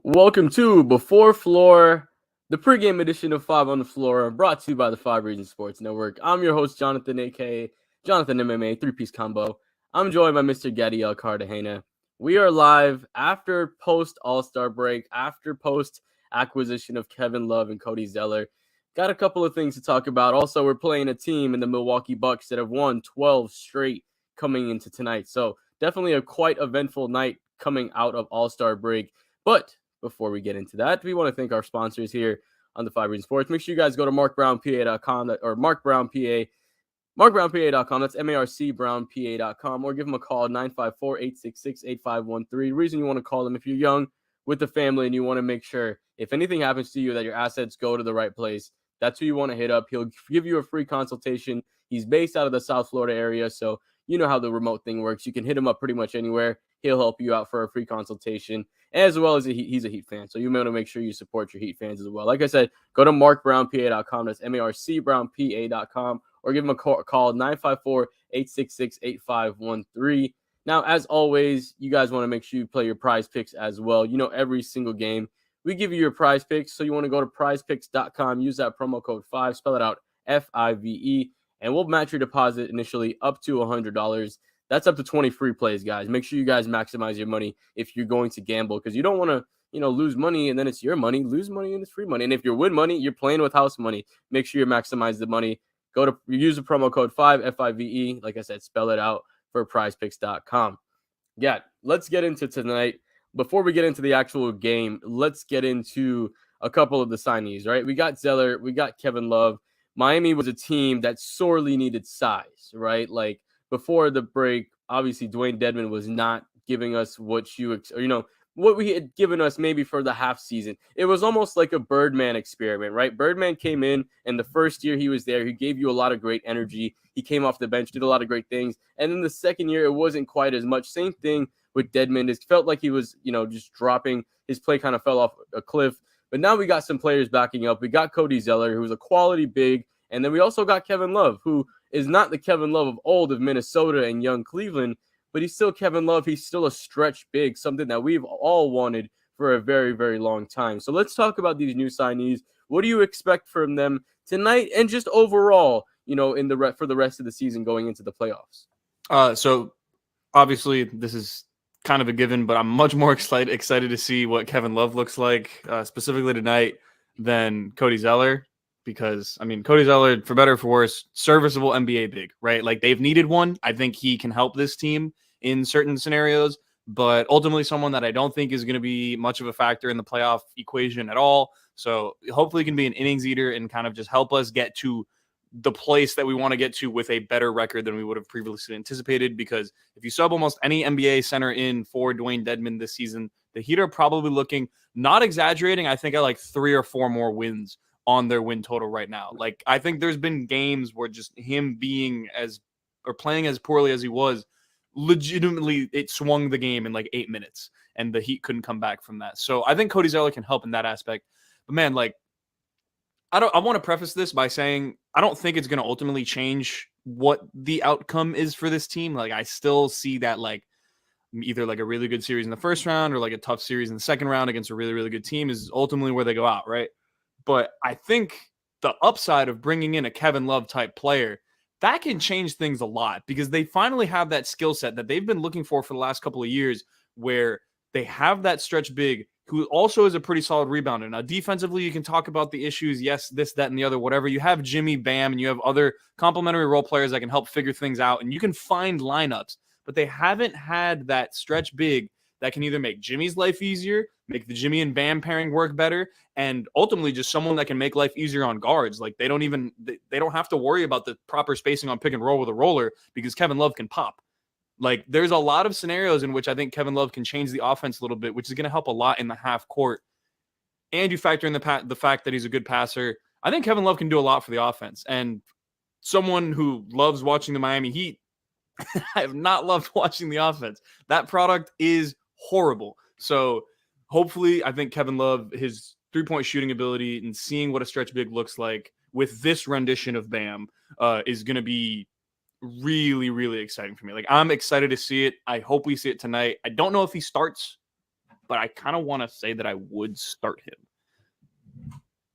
Welcome to Before Floor, the pregame edition of Five on the Floor, brought to you by the Five Reasons Sports Network. I'm your host, Jonathan, aka Jonathan MMA, three-piece combo. I'm joined by Mr. Gadiel Cartagena. We are live after post All-Star break, after post acquisition of Kevin Love and Cody Zeller. Got a couple of things to talk about. Also, we're playing a team in the Milwaukee Bucks that have won 12 straight coming into tonight. So definitely a quite eventful night coming out of All-Star break. But before we get into that, we want to thank our sponsors here on the Five Reasons Sports. Make sure you guys go to markbrownpa.com or markbrownpa.com. That's marcbrownpa.com, or give them a call, 954-866-8513. The reason you want to call them, if you're young with a family and you want to make sure if anything happens to you that your assets go to the right place, that's who you want to hit up. He'll give you a free consultation. He's based out of the South Florida area, so you know how the remote thing works. You can hit him up pretty much anywhere. He'll help you out for a free consultation, as well as he's a Heat fan. So you want to make sure you support your Heat fans as well. Like I said, go to markbrownpa.com. That's marcbrownpa.com, or give him a call, 954-866-8513. Now, as always, you guys want to make sure you play your prize picks as well. You know, every single game, we give you your prize picks. So you want to go to prizepicks.com, use that promo code 5, spell it out, FIVE, and we'll match your deposit initially up to $100. That's up to 20 free plays, guys. Make sure you guys maximize your money if you're going to gamble, because you don't want to, lose money and then it's your money. Lose money and it's free money. And if you're win money, you're playing with house money. Make sure you maximize the money. Use the promo code 5, FIVE. Like I said, spell it out for prizepicks.com. Yeah, let's get into tonight. Before we get into the actual game, let's get into a couple of the signees, right? We got Zeller, we got Kevin Love. Miami was a team that sorely needed size, right? Like, before the break, obviously Dwayne Dedmon was not giving us what what we had given us maybe for the half season. It was almost like a Birdman experiment, right? Birdman came in, and the first year he was there, he gave you a lot of great energy. He came off the bench, did a lot of great things. And then the second year, it wasn't quite as much. Same thing with Dedmon. It felt like he was, just dropping. His play kind of fell off a cliff. But now we got some players backing up. We got Cody Zeller, who's a quality big. And then we also got Kevin Love, who is not the Kevin Love of old of Minnesota and young Cleveland, but he's still Kevin Love. He's still a stretch big, something that we've all wanted for a very, very long time. So let's talk about these new signees. What do you expect from them tonight and just overall, for the rest of the season going into the playoffs? So obviously this is kind of a given, but I'm much more excited to see what Kevin Love looks like specifically tonight than Cody Zeller. Because, Cody Zeller, for better or for worse, serviceable NBA big, right? Like, they've needed one. I think he can help this team in certain scenarios, but ultimately someone that I don't think is going to be much of a factor in the playoff equation at all. So hopefully he can be an innings eater and kind of just help us get to the place that we want to get to with a better record than we would have previously anticipated. Because if you sub almost any NBA center in for Dwayne Dedmon this season, the Heat are probably looking, not exaggerating, I think at like 3 or 4 more wins on their win total right now. Like, I think there's been games where just him playing as poorly as he was, legitimately it swung the game in like 8 minutes, and the Heat couldn't come back from that. So I think Cody Zeller can help in that aspect. But man, like, I want to preface this by saying I don't think it's going to ultimately change what the outcome is for this team. Like, I still see that like either like a really good series in the first round or like a tough series in the second round against a really, really good team is ultimately where they go out, right? But I think the upside of bringing in a Kevin Love type player, that can change things a lot, because they finally have that skill set that they've been looking for the last couple of years, where they have that stretch big who also is a pretty solid rebounder. Now, defensively, you can talk about the issues. Yes, this, that, and the other, whatever. You have Jimmy, Bam, and you have other complementary role players that can help figure things out, and you can find lineups. But they haven't had that stretch big that can either make Jimmy's life easier, make the Jimmy and Bam pairing work better, and ultimately just someone that can make life easier on guards. Like, they don't have to worry about the proper spacing on pick and roll with a roller, because Kevin Love can pop. Like, there's a lot of scenarios in which I think Kevin Love can change the offense a little bit, which is going to help a lot in the half court. And you factor in the fact that he's a good passer. I think Kevin Love can do a lot for the offense. And someone who loves watching the Miami Heat, I have not loved watching the offense. That product is horrible. So hopefully, I think Kevin Love, his three-point shooting ability and seeing what a stretch big looks like with this rendition of Bam is going to be really, really exciting for me. Like, I'm excited to see it. I hope we see it tonight. I don't know if he starts. but I kind of want to say that I would start him.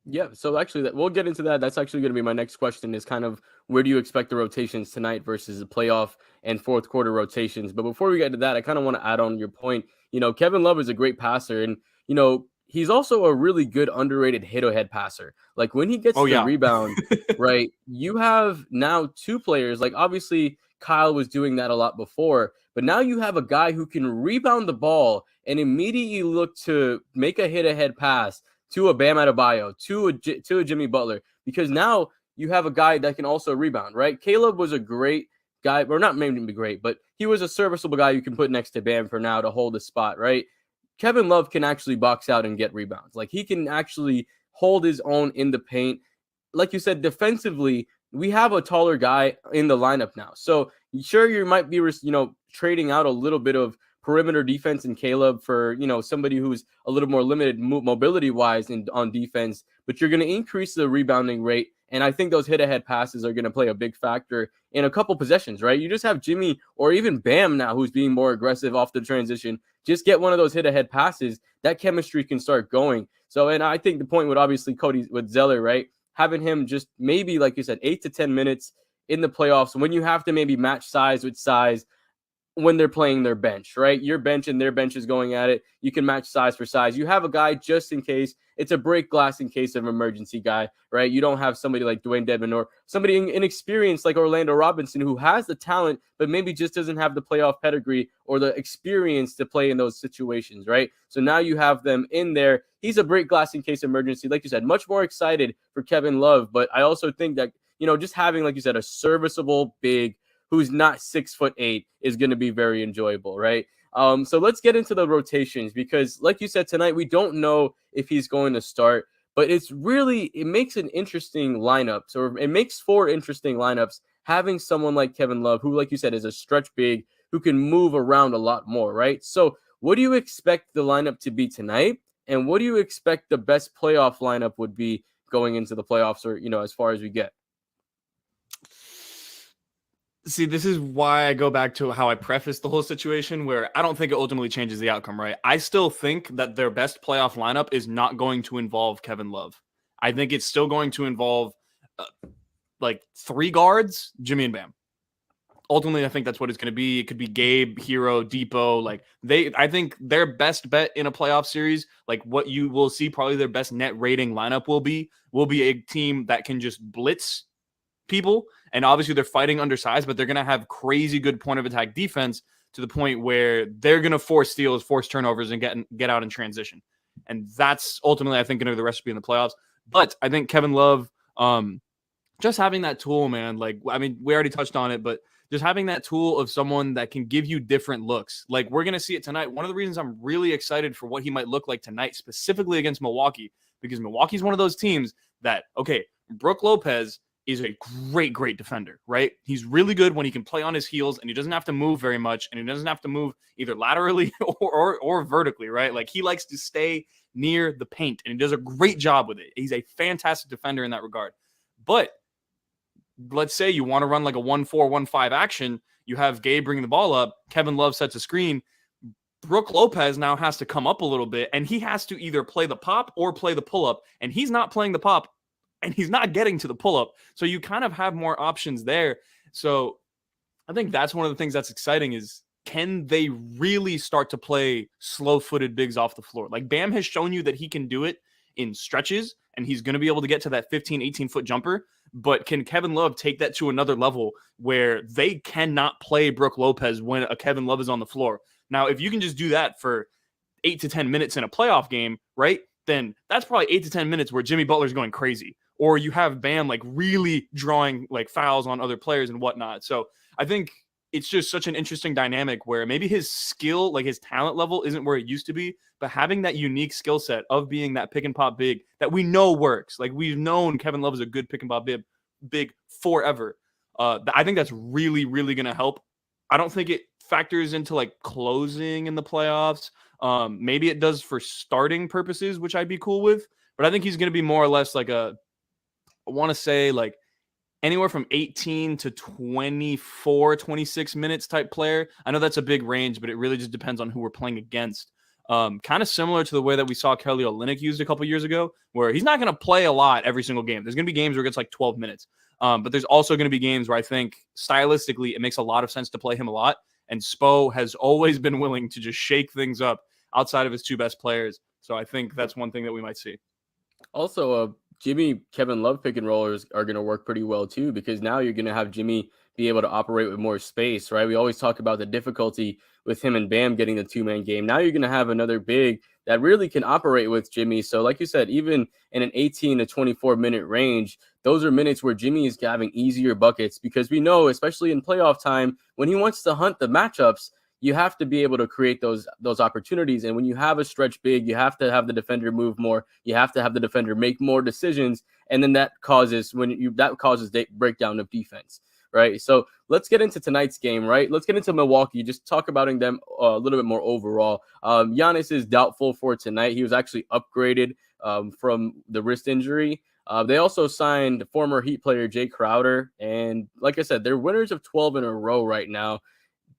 Yeah, so actually we'll get into that. That's actually going to be my next question, is kind of where do you expect the rotations tonight versus the playoff and fourth quarter rotations. But before we get to that, I kind of want to add on your point. Kevin Love is a great passer, and he's also a really good underrated hit-ahead passer. Like when he gets the rebound, right, you have now two players. Like obviously Kyle was doing that a lot before, but now you have a guy who can rebound the ball and immediately look to make a hit-ahead pass to a Bam Adebayo, to a Jimmy Butler, because now you have a guy that can also rebound, right? Caleb was a great guy, or not maybe great, but he was a serviceable guy you can put next to Bam for now to hold the spot, right? Kevin Love can actually box out and get rebounds. Like he can actually hold his own in the paint. Like you said, defensively, we have a taller guy in the lineup now. So sure, you might be, trading out a little bit of perimeter defense in Caleb for, somebody who's a little more limited mobility wise on defense, but you're going to increase the rebounding rate. And I think those hit-ahead passes are going to play a big factor in a couple possessions, right? You just have Jimmy or even Bam now who's being more aggressive off the transition. Just get one of those hit-ahead passes. That chemistry can start going. So, and I think the point with obviously Cody with Zeller, right? Having him just maybe, like you said, 8 to 10 minutes in the playoffs when you have to maybe match size with size, when they're playing their bench, right? Your bench and their bench is going at it. You can match size for size. You have a guy just in case. It's a break glass in case of emergency guy, right? You don't have somebody like Dwayne Dedmon or somebody inexperienced like Orlando Robinson who has the talent, but maybe just doesn't have the playoff pedigree or the experience to play in those situations, right? So now you have them in there. He's a break glass in case of emergency. Like you said, much more excited for Kevin Love, but I also think that, just having, like you said, a serviceable big who's not 6'8" is going to be very enjoyable, right? So let's get into the rotations because, like you said, tonight we don't know if he's going to start, but it makes an interesting lineup. So it makes 4 interesting lineups having someone like Kevin Love, who, like you said, is a stretch big who can move around a lot more, right? So what do you expect the lineup to be tonight, and what do you expect the best playoff lineup would be going into the playoffs, or as far as we get? See, this is why I go back to how I prefaced the whole situation, where I don't think it ultimately changes the outcome, right? I still think that their best playoff lineup is not going to involve Kevin Love. I think it's still going to involve like 3 guards, Jimmy and Bam. Ultimately, I think that's what it's going to be. It could be Gabe, Hero, Depot. I think their best bet in a playoff series, like what you will see, probably their best net rating lineup will be a team that can just blitz people, and obviously they're fighting undersized, but they're going to have crazy good point of attack defense to the point where they're going to force steals, force turnovers, and get out in transition. And that's ultimately, I think, going to be the recipe in the playoffs. But I think Kevin Love, just having that tool, man, we already touched on it, but just having that tool of someone that can give you different looks. Like, we're going to see it tonight. One of the reasons I'm really excited for what he might look like tonight, specifically against Milwaukee, because Milwaukee's one of those teams that, okay, Brook Lopez is a great defender, right? He's really good when he can play on his heels and he doesn't have to move very much, and he doesn't have to move either laterally or vertically, right? Like, he likes to stay near the paint and he does a great job with it. He's a fantastic defender in that regard. But let's say you want to run like a 1-4, 1-5 action. You have Gabe bringing the ball up. Kevin Love sets a screen. Brook Lopez now has to come up a little bit, and he has to either play the pop or play the pull-up, and he's not playing the pop, and he's not getting to the pull-up. So you kind of have more options there. So I think that's one of the things that's exciting is, can they really start to play slow-footed bigs off the floor? Like, Bam has shown you that he can do it in stretches, and he's going to be able to get to that 15, 18-foot jumper. But can Kevin Love take that to another level where they cannot play Brook Lopez when a Kevin Love is on the floor? Now, if you can just do that for 8 to 10 minutes in a playoff game, right, then that's probably 8 to 10 minutes where Jimmy Butler's going crazy. Or you have Bam like really drawing like fouls on other players and whatnot. So I think it's just such an interesting dynamic where maybe his skill, like his talent level, isn't where it used to be, but having that unique skill set of being that pick and pop big that we know works. Like, we've known Kevin Love is a good pick and pop big forever. I think that's really, really going to help. I don't think it factors into like closing in the playoffs. Maybe it does for starting purposes, which I'd be cool with, but I think he's going to be more or less like I want to say like anywhere from 18 to 24, 26 minutes type player. I know that's a big range, but it really just depends on who we're playing against. Kind of similar to the way that we saw Kelly Olynyk used a couple years ago, where he's not going to play a lot every single game. There's going to be games where it gets like 12 minutes. But there's also going to be games where I think stylistically it makes a lot of sense to play him a lot. And Spo has always been willing to just shake things up outside of his two best players. So I think that's one thing that we might see. Also, Jimmy, Kevin Love pick and rollers are going to work pretty well too, because now you're going to have Jimmy be able to operate with more space, right? We always talk about the difficulty with him and Bam getting the two-man game. Now you're going to have another big that really can operate with Jimmy. So like you said, even in an 18 to 24 minute range, those are minutes where Jimmy is having easier buckets, because we know, especially in playoff time, when he wants to hunt the matchups, you have to be able to create those opportunities. And when you have a stretch big, you have to have the defender move more. You have to have the defender make more decisions. And then that causes breakdown of defense, right? So let's get into tonight's game, right? Let's get into Milwaukee. Just talk about them a little bit more overall. Giannis is doubtful for tonight. He was actually upgraded from the wrist injury. They also signed former Heat player Jay Crowder. And like I said, they're winners of 12 in a row right now.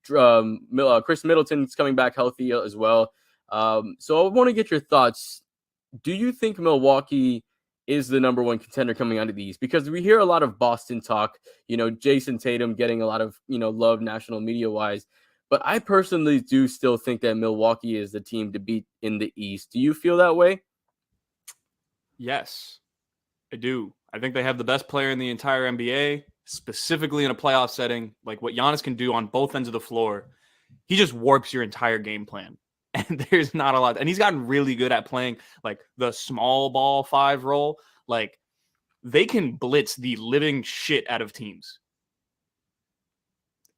Chris Middleton's coming back healthy as well. So I want to get your thoughts. Do you think Milwaukee is the number one contender coming out of the East? Because we hear a lot of Boston talk, Jason Tatum getting a lot of, love national media wise. But I personally do still think that Milwaukee is the team to beat in the East. Do you feel that way? Yes, I do. I think they have the best player in the entire NBA. Specifically in a playoff setting, like what Giannis can do on both ends of the floor, he just warps your entire game plan. And there's not a lot. And he's gotten really good at playing like the small ball 5 role. Like they can blitz the living shit out of teams.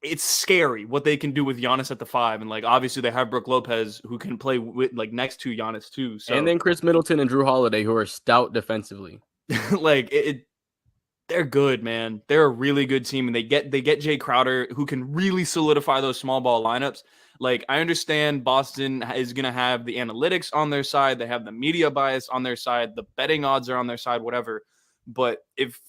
It's scary what they can do with Giannis at the 5. And like, obviously they have Brook Lopez who can play with like next to Giannis too. So. And then Chris Middleton and Drew Holiday, who are stout defensively. Like they're good, man. They're a really good team, and they get Jay Crowder, who can really solidify those small ball lineups. Like, I understand Boston is going to have the analytics on their side. They have the media bias on their side. The betting odds are on their side, whatever. But if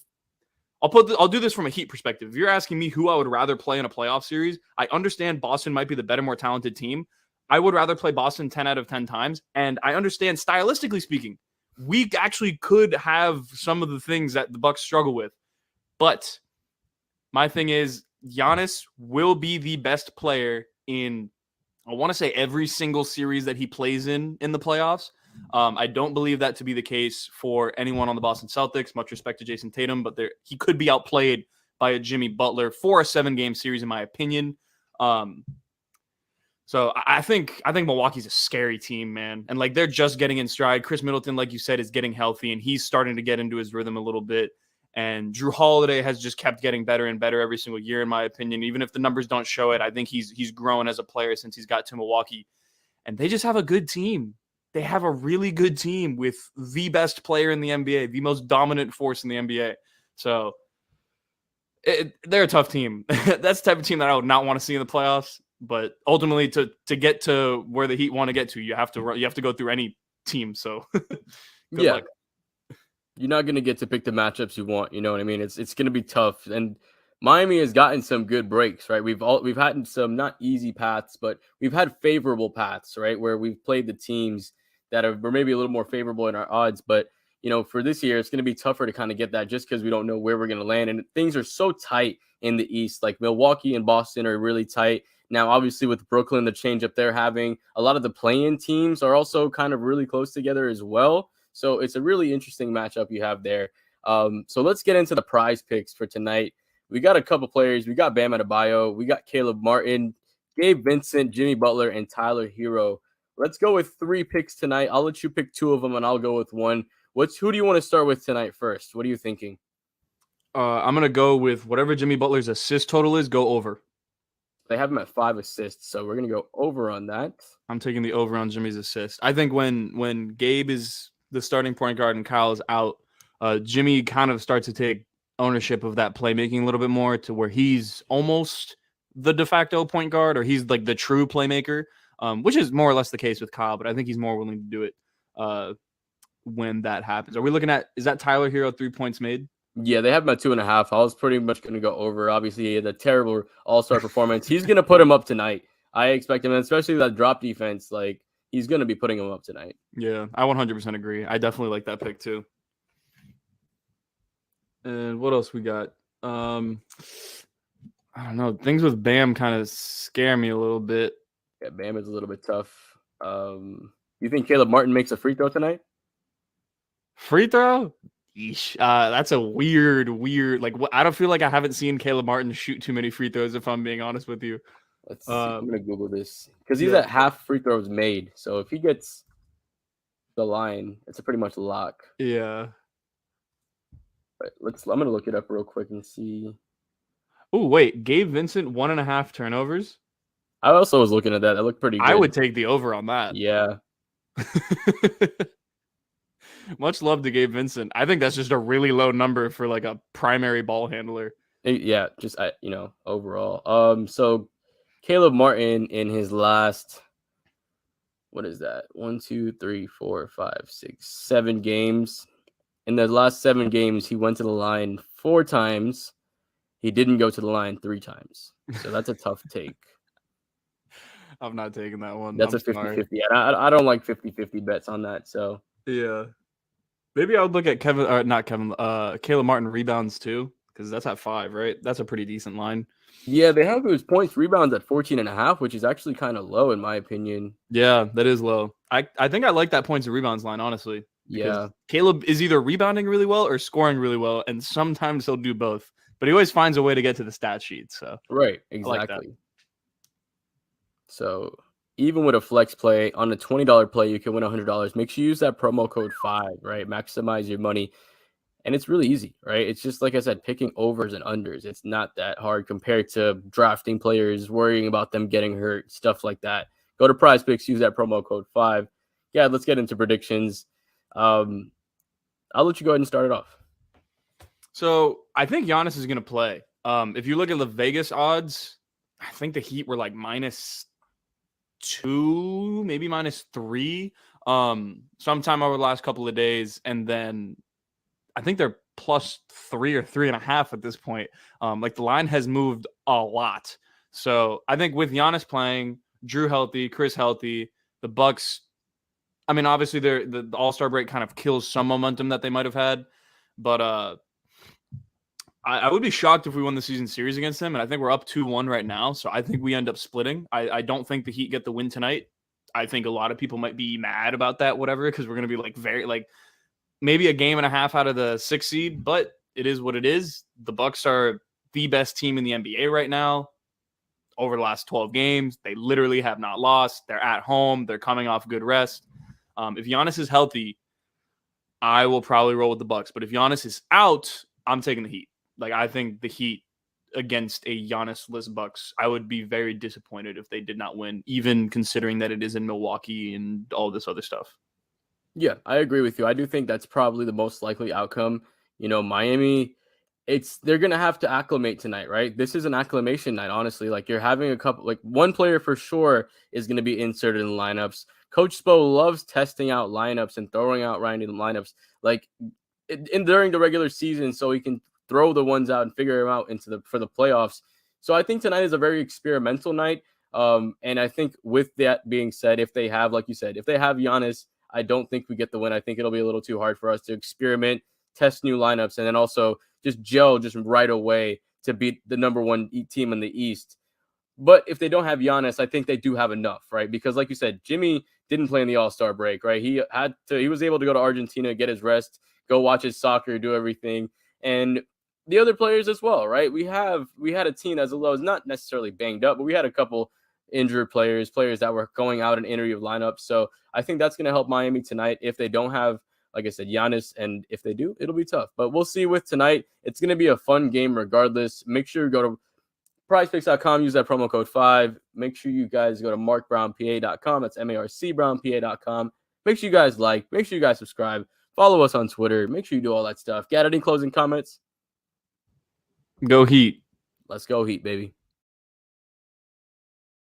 I'll do this from a Heat perspective. If you're asking me who I would rather play in a playoff series, I understand Boston might be the better, more talented team. I would rather play Boston 10 out of 10 times. And I understand, stylistically speaking, we actually could have some of the things that the Bucks struggle with. But my thing is, Giannis will be the best player in, I want to say, every single series that he plays in the playoffs. I don't believe that to be the case for anyone on the Boston Celtics. Much respect to Jason Tatum, but he could be outplayed by a Jimmy Butler for a 7-game series, in my opinion. So I think Milwaukee's a scary team, man. And like, they're just getting in stride. Chris Middleton, like you said, is getting healthy, and he's starting to get into his rhythm a little bit. And Drew Holiday has just kept getting better and better every single year, in my opinion. Even if the numbers don't show it, I think he's grown as a player since he's got to Milwaukee. And they just have a good team. They have a really good team with the best player in the NBA, the most dominant force in the NBA. So they're a tough team. That's the type of team that I would not want to see in the playoffs. But ultimately, to get to where the Heat want to get to, you have to go through any team. So good luck. You're not going to get to pick the matchups you want. You know what I mean? It's going to be tough. And Miami has gotten some good breaks, right? We've had some not easy paths, but we've had favorable paths, right? Where we've played the teams that were maybe a little more favorable in our odds. But, for this year, it's going to be tougher to kind of get that just because we don't know where we're going to land. And things are so tight in the East. Like Milwaukee and Boston are really tight. Now, obviously, with Brooklyn, the change-up they're having, a lot of the play-in teams are also kind of really close together as well. So it's a really interesting matchup you have there. So let's get into the prize picks for tonight. We got a couple players. We got Bam Adebayo. We got Caleb Martin, Gabe Vincent, Jimmy Butler, and Tyler Hero. Let's go with 3 picks tonight. I'll let you pick 2 of them, and I'll go with 1. Who do you want to start with tonight first? What are you thinking? I'm going to go with whatever Jimmy Butler's assist total is, go over. They have him at 5 assists, so we're going to go over on that. I'm taking the over on Jimmy's assist. I think when Gabe is the starting point guard and Kyle is out, Jimmy kind of starts to take ownership of that playmaking a little bit more, to where he's almost the de facto point guard, or he's like the true playmaker, which is more or less the case with Kyle, but I think he's more willing to do it when that happens. Are we looking at, is that Tyler Hero 3 points made? Yeah, they have him at 2.5. I was pretty much going to go over. Obviously, he had a terrible all-star performance. He's going to put him up tonight. I expect him, and especially that drop defense. Like, he's going to be putting them up tonight. Yeah, I 100% agree. I definitely like that pick too. And what else we got? I don't know. Things with Bam kind of scare me a little bit. Yeah, Bam is a little bit tough. You think Caleb Martin makes a free throw tonight? Free throw? Yeesh. That's a weird. Like, I don't feel like I haven't seen Caleb Martin shoot too many free throws, if I'm being honest with you. Let's see. I'm going to Google this because he's at half free throws made. So if he gets the line, it's a pretty much lock. Yeah. But I'm going to look it up real quick and see. Oh, wait. Gabe Vincent, 1.5 turnovers? I also was looking at that. That looked pretty good. I would take the over on that. Yeah. Much love to Gabe Vincent. I think that's just a really low number for like a primary ball handler. Yeah, just overall. So Caleb Martin in his last, what is that? 1, 2, 3, 4, 5, 6, 7 games. In the last 7 games, he went to the line 4 times. He didn't go to the line 3 times. So that's a tough take. I'm not taking that one. That's a 50-50. And I don't like 50-50 bets on that. So yeah. Maybe I would look at Caleb Martin rebounds too, because that's at 5, right? That's a pretty decent line. Yeah, they have his points rebounds at 14.5, which is actually kind of low in my opinion. Yeah, that is low. I think I like that points and rebounds line, honestly. Yeah. Caleb is either rebounding really well or scoring really well, and sometimes he'll do both. But he always finds a way to get to the stat sheet. So right, exactly. So even with a flex play on a $20 play, you can win $100. Make sure you use that promo code 5, right? Maximize your money. And it's really easy, right? It's just, like I said, picking overs and unders. It's not that hard compared to drafting players, worrying about them getting hurt, stuff like that. Go to PrizePicks, use that promo code 5. Yeah, let's get into predictions. I'll let you go ahead and start it off. So I think Giannis is going to play. If you look at the Vegas odds, I think the Heat were like -2, maybe -3, sometime over the last couple of days, and then I think they're +3 or 3.5 at this point. Like the line has moved a lot, so I think with Giannis playing, Drew healthy, Chris healthy, the Bucks. I mean, obviously the All-Star break kind of kills some momentum that they might have had, but I would be shocked if we won the season series against them, and I think we're up 2-1 right now, so I think we end up splitting. I don't think the Heat get the win tonight. I think a lot of people might be mad about that, whatever, because we're going to be maybe a game and a half out of the 6th seed, but it is what it is. The Bucks are the best team in the NBA right now. Over the last 12 games, they literally have not lost. They're at home. They're coming off good rest. If Giannis is healthy, I will probably roll with the Bucks, but if Giannis is out, I'm taking the Heat. Like, I think the Heat against a Giannis-less Bucks, I would be very disappointed if they did not win, even considering that it is in Milwaukee and all this other stuff. Yeah, I agree with you. I do think that's probably the most likely outcome. Miami, they're going to have to acclimate tonight, right? This is an acclimation night, honestly. Like, you're having one player for sure is going to be inserted in the lineups. Coach Spo loves testing out lineups and throwing out random lineups, during the regular season, so he can throw the ones out and figure them out for the playoffs. So I think tonight is a very experimental night. And I think with that being said, if they have, like you said, if they have Giannis, I don't think we get the win. I think it'll be a little too hard for us to experiment, test new lineups, and then also just gel just right away to beat the number 1 team in the East. But if they don't have Giannis, I think they do have enough, right? Because like you said, Jimmy didn't play in the All-Star break, right? He was able to go to Argentina, get his rest, go watch his soccer, do everything. And the other players as well, right? We had a team as low as not necessarily banged up, but we had a couple injured players that were going out in interview lineups. So I think that's going to help Miami tonight if they don't have, like I said, Giannis. And if they do, it'll be tough. But we'll see with tonight. It's going to be a fun game regardless. Make sure you go to PrizePicks.com, use that promo code 5. Make sure you guys go to markbrownpa.com. That's marcbrownpa.com. Make sure you guys make sure you guys subscribe. Follow us on Twitter. Make sure you do all that stuff. Got any closing comments? Go Heat. Let's go Heat, baby.